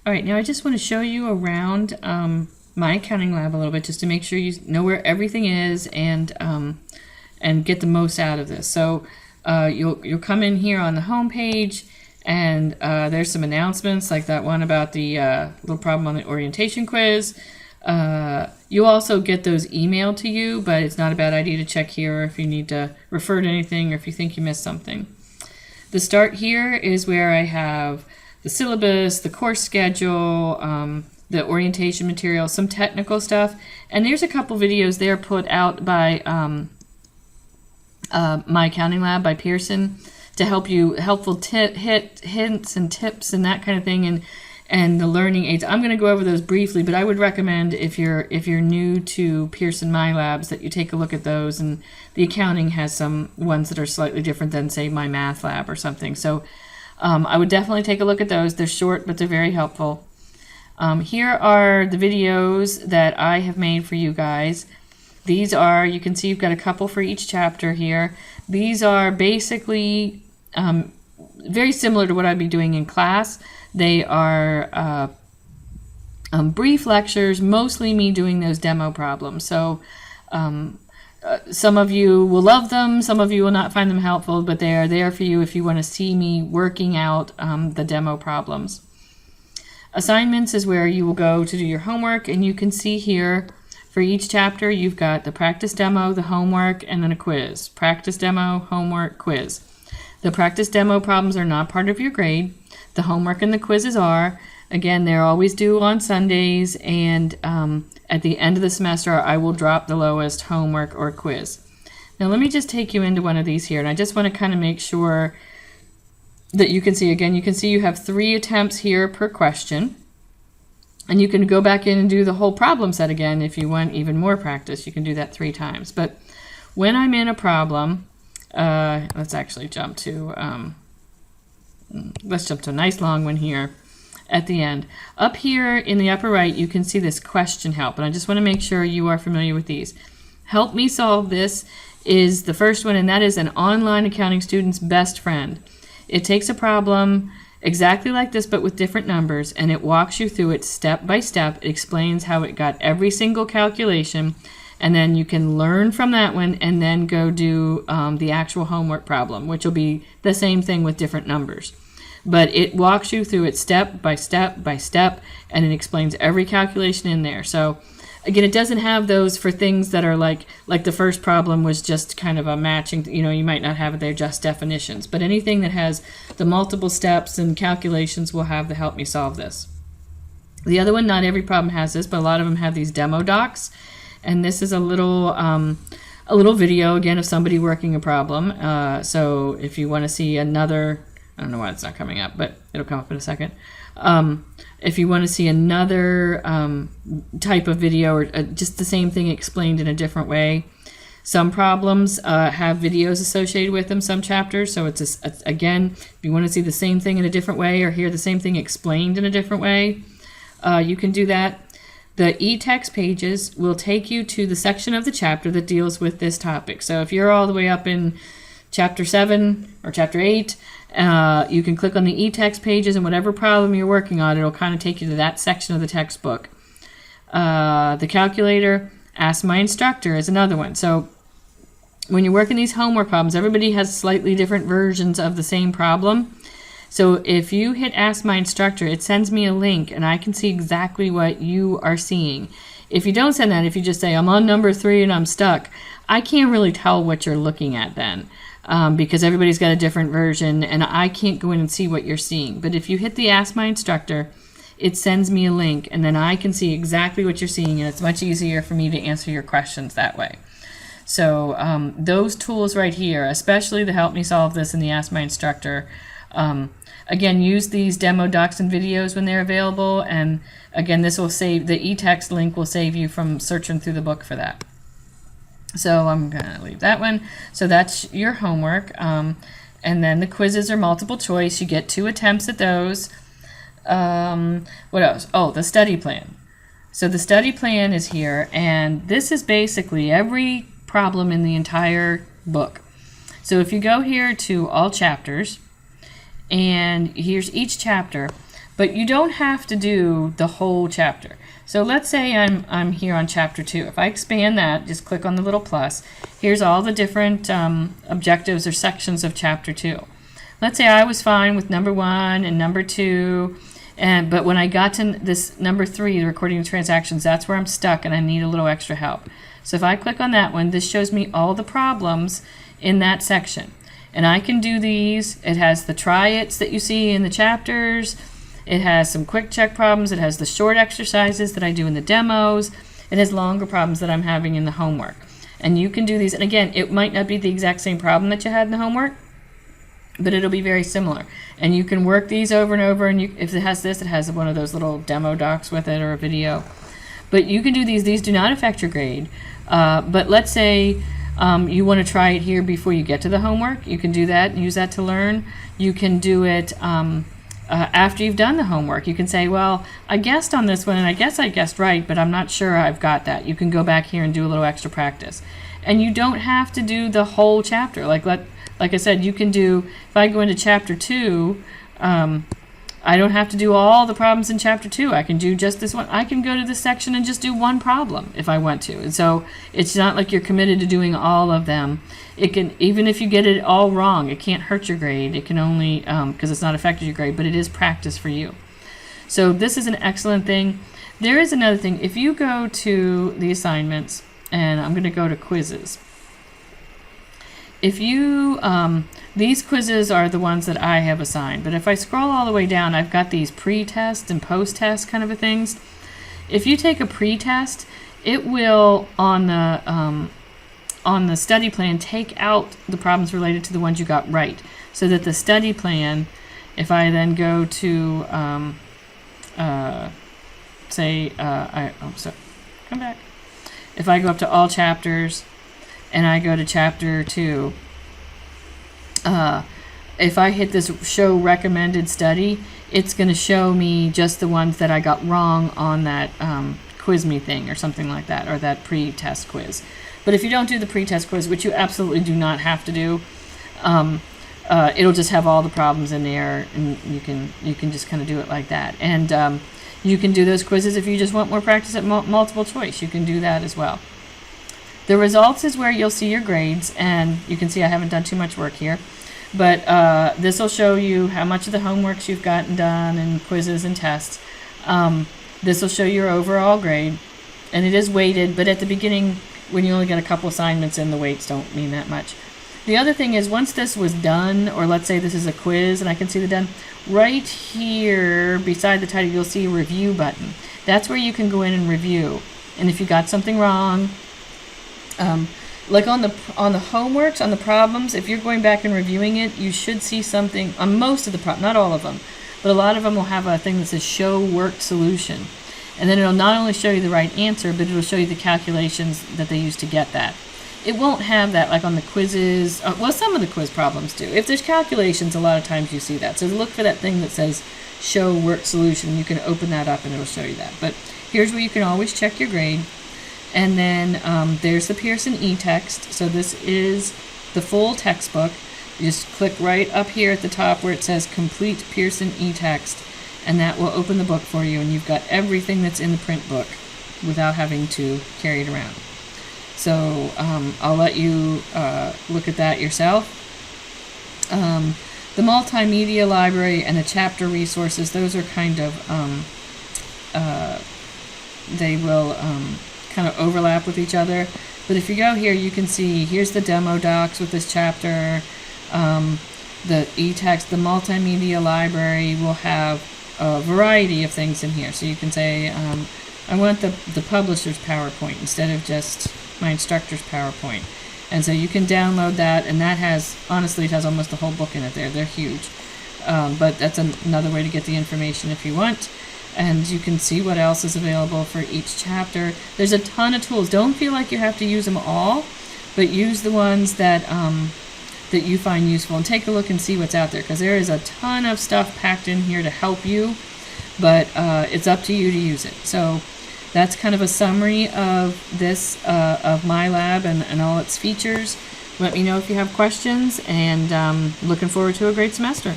All right, now I just want to show you around my accounting lab a little bit, just to make sure you know where everything is and get the most out of this. So you'll come in here on the home page, and there's some announcements like that one about the little problem on the orientation quiz. You also get those emailed to you, but it's not a bad idea to check here if you need to refer to anything or if you think you missed something. The start here is where I have the syllabus, the course schedule, the orientation material, some technical stuff, and there's a couple videos there put out by My Accounting Lab by Pearson to help you, helpful hints and tips and that kind of thing, and the learning aids. I'm going to go over those briefly, but I would recommend if you're new to Pearson My Labs that you take a look at those, and the accounting has some ones that are slightly different than, say, My Math Lab or something. So I would definitely take a look at those. They're short, but they're very helpful. Here are the videos that I have made for you guys. These are, you can see you've got a couple for each chapter here. These are basically very similar to what I'd be doing in class. They are brief lectures, mostly me doing those demo problems. So some of you will love them, some of you will not find them helpful, but they are there for you if you want to see me working out the demo problems. Assignments is where you will go to do your homework, and you can see here for each chapter you've got the practice demo, the homework, and then a quiz. Practice demo, homework, quiz. The practice demo problems are not part of your grade. The homework and the quizzes are. Again, they're always due on Sundays, and at the end of the semester I will drop the lowest homework or quiz. Now let me just take you into one of these here, and I just want to kind of make sure that you can see. Again, you can see you have 3 attempts here per question, and you can go back in and do the whole problem set again if you want even more practice. You can do that 3 times. But when I'm in a problem, let's actually jump to let's jump to a nice long one here at the end. Up here in the upper right, you can see this question help, and I just want to make sure you are familiar with these. Help me solve this is the first one, and that is an online accounting student's best friend. It takes a problem exactly like this but with different numbers, and it walks you through it step by step. It explains how it got every single calculation, and then you can learn from that one and then go do the actual homework problem, which will be the same thing with different numbers. But it walks you through it step by step by step, and it explains every calculation in there. So again, it doesn't have those for things that are like the first problem was just kind of a matching, you might not have it there, just definitions. But anything that has the multiple steps and calculations will have the help me solve this. The other one, not every problem has this, but a lot of them have these demo docs. And this is a little video, again, of somebody working a problem. So if you want to see another, I don't know why it's not coming up, but it'll come up in a second. If you want to see another type of video, or just the same thing explained in a different way, some problems have videos associated with them, some chapters. So it's again, if you want to see the same thing in a different way or hear the same thing explained in a different way, you can do that. The e-text pages will take you to the section of the chapter that deals with this topic. So if you're all the way up in chapter 7 or chapter 8, you can click on the e-text pages, and whatever problem you're working on, it'll kind of take you to that section of the textbook. The calculator, Ask My Instructor is another one. So when you're working these homework problems, everybody has slightly different versions of the same problem. So if you hit Ask My Instructor, it sends me a link, and I can see exactly what you are seeing. If you don't send that, if you just say, I'm on number 3 and I'm stuck, I can't really tell what you're looking at then. Because everybody's got a different version, and I can't go in and see what you're seeing. But if you hit the Ask My Instructor, it sends me a link, and then I can see exactly what you're seeing, and it's much easier for me to answer your questions that way. So those tools right here, especially the Help Me Solve This and the Ask My Instructor, again, use these demo docs and videos when they're available, and again, this will save, the e-text link will save you from searching through the book for that. So I'm going to leave that one. So that's your homework. And then the quizzes are multiple choice. You get 2 attempts at those. What else? Oh, the study plan. So the study plan is here, and this is basically every problem in the entire book. So if you go here to all chapters, and here's each chapter, But you don't have to do the whole chapter. So let's say I'm here on chapter 2. If I expand that, just click on the little plus. Here's all the different objectives or sections of chapter 2. Let's say I was fine with number 1 and number 2, but when I got to this number 3, the recording of transactions, that's where I'm stuck and I need a little extra help. So if I click on that one, this shows me all the problems in that section. And I can do these. It has the try-its that you see in the chapters. It has some quick check problems. It has the short exercises that I do in the demos. It has longer problems that I'm having in the homework. And you can do these. And again, it might not be the exact same problem that you had in the homework, but it'll be very similar. And you can work these over and over. And if it has this, it has one of those little demo docs with it or a video. But you can do these. These do not affect your grade. But let's say you want to try it here before you get to the homework. You can do that and use that to learn. You can do it after you've done the homework. You can say, well, I guessed on this one and I guess I guessed right, but I'm not sure I've got that. You can go back here and do a little extra practice. And you don't have to do the whole chapter. Like I said, you can do, if I go into chapter 2, I don't have to do all the problems in chapter 2. I can do just this one. I can go to this section and just do one problem if I want to. And so it's not like you're committed to doing all of them. It can, even if you get it all wrong, it can't hurt your grade. It can only, because it's not affecting your grade, but it is practice for you. So this is an excellent thing. There is another thing. If you go to the assignments, and I'm going to go to quizzes. If you, these quizzes are the ones that I have assigned, but if I scroll all the way down, I've got these pre-test and post-test kind of a things. If you take a pre-test, it will, on the study plan, take out the problems related to the ones you got right, so that the study plan, if I then go to, come back. If I go up to all chapters, and I go to chapter 2, if I hit this show recommended study, it's going to show me just the ones that I got wrong on that quiz me thing or something like that, or that pre-test quiz. But if you don't do the pre-test quiz, which you absolutely do not have to do, it'll just have all the problems in there, and you can just kind of do it like that. And you can do those quizzes if you just want more practice at multiple choice. You can do that as well. The results is where you'll see your grades, and you can see I haven't done too much work here, but this will show you how much of the homeworks you've gotten done and quizzes and tests. This will show your overall grade, and it is weighted, but at the beginning, when you only get a couple assignments in, the weights don't mean that much. The other thing is, once this was done, or let's say this is a quiz and I can see the done, right here beside the title you'll see a review button. That's where you can go in and review. And if you got something wrong, like on the homeworks, on the problems, if you're going back and reviewing it, you should see something on most of the problems, not all of them, but a lot of them will have a thing that says show worked solution. And then it'll not only show you the right answer, but it'll show you the calculations that they used to get that. It won't have that like on the quizzes. Well, some of the quiz problems do. If there's calculations, a lot of times you see that. So look for that thing that says show worked solution. You can open that up and it'll show you that. But here's where you can always check your grade. And then there's the Pearson e-text. So this is the full textbook. You just click right up here at the top where it says complete Pearson e-text, and that will open the book for you, and you've got everything that's in the print book without having to carry it around. So I'll let you look at that yourself. The multimedia library and the chapter resources, those are kind of, they will kind of overlap with each other. But if you go here, you can see, here's the demo docs with this chapter. The e-text, the multimedia library will have a variety of things in here. So you can say, I want the publisher's PowerPoint instead of just my instructor's PowerPoint. And so you can download that, and that has, honestly, it has almost the whole book in it there. They're huge. But that's another way to get the information if you want. And you can see what else is available for each chapter. There's a ton of tools. Don't feel like you have to use them all, but use the ones that that you find useful, and take a look and see what's out there, because there is a ton of stuff packed in here to help you, but it's up to you to use it. So that's kind of a summary of this, of my lab and all its features. Let me know if you have questions, and looking forward to a great semester.